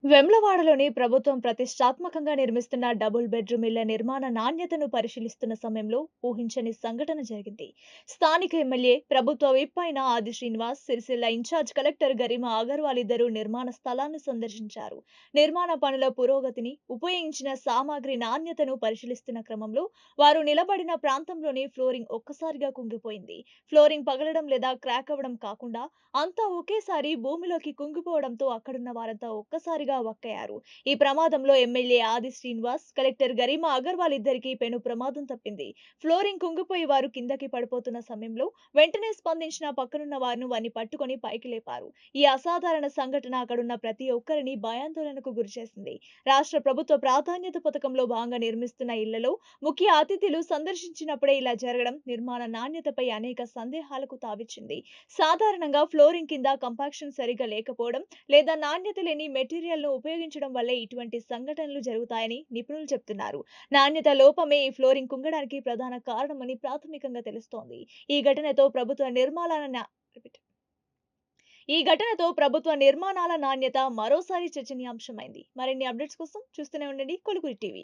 వెమ్లవాడలోని ప్రభుత్వం ప్రతిష్టాత్మకంగా నిర్మిస్తున్న డబుల్ బెడ్రూమ్ ఇళ్ల నిర్మాణ నాణ్యతను పరిశీలిస్తున్న సమయంలో ఊహించని సంఘటన జరిగింది. స్థానిక ఎమ్మెల్యే, ప్రభుత్వ విప్ అయిన ఆది శ్రీనివాస్, సిరిసిల్ల ఇన్ఛార్జ్ కలెక్టర్ గరిమా అగర్వాల్ ఇద్దరు నిర్మాణ స్థలాన్ని సందర్శించారు. నిర్మాణ పనుల పురోగతిని, ఉపయోగించిన సామాగ్రి నాణ్యతను పరిశీలిస్తున్న క్రమంలో వారు నిలబడిన ప్రాంతంలోని ఫ్లోరింగ్ ఒక్కసారిగా కుంగిపోయింది. ఫ్లోరింగ్ పగలడం లేదా క్రాక్ అవ్వడం కాకుండా అంతా ఒకేసారి భూమిలోకి కుంగిపోవడంతో అక్కడున్న వారంతా ఒక్కసారిగా వక్కయ్యారు. ఈ ప్రమాదంలో ఎమ్మెల్యే ఆది శ్రీనివాస్, కలెక్టర్ గరిమా అగర్వాల్ ఇద్దరికీ పెను ప్రమాదం తప్పింది. ఫ్లోరింగ్ కుంగిపోయి వారు కిందకి పడిపోతున్న సమయంలో వెంటనే స్పందించిన పక్కనున్న వారిని వారిని పట్టుకొని పైకి లేపారు. ఈ అసాధారణ సంఘటన అక్కడున్న ప్రతి ఒక్కరిని భయాందోళనకు గురిచేసింది. రాష్ట్ర ప్రభుత్వ ప్రాధాన్యత పథకంలో భాగంగా నిర్మిస్తున్న ఇళ్లలో ముఖ్య అతిథులు సందర్శించినప్పుడే ఇలా జరగడం నిర్మాణ నాణ్యతపై అనేక సందేహాలకు తావిచ్చింది. సాధారణంగా ఫ్లోరింగ్ కింద కంపాక్షన్ సరిగ్గా లేకపోవడం లేదా నాణ్యత లేని మెటీరియల్‌ను ఉపయోగించడం వల్లే ఇటువంటి సంఘటనలు జరుగుతాయని నిపుణులు చెప్తున్నారు. నాణ్యత లోపమే ఈ ఫ్లోరింగ్ కుంగడానికి ప్రధాన కారణమని ప్రాథమికంగా తెలుస్తోంది. ఈ ఘటనతో ప్రభుత్వ నిర్మాణాల నా రిపీట్. ఈ ఘటనతో ప్రభుత్వ నిర్మాణాల నాణ్యత మరోసారి చర్చనీయాంశమైంది. మరిన్ని అప్డేట్స్ కోసం చూస్తూనే ఉండండి కొలుగురి టీవీ.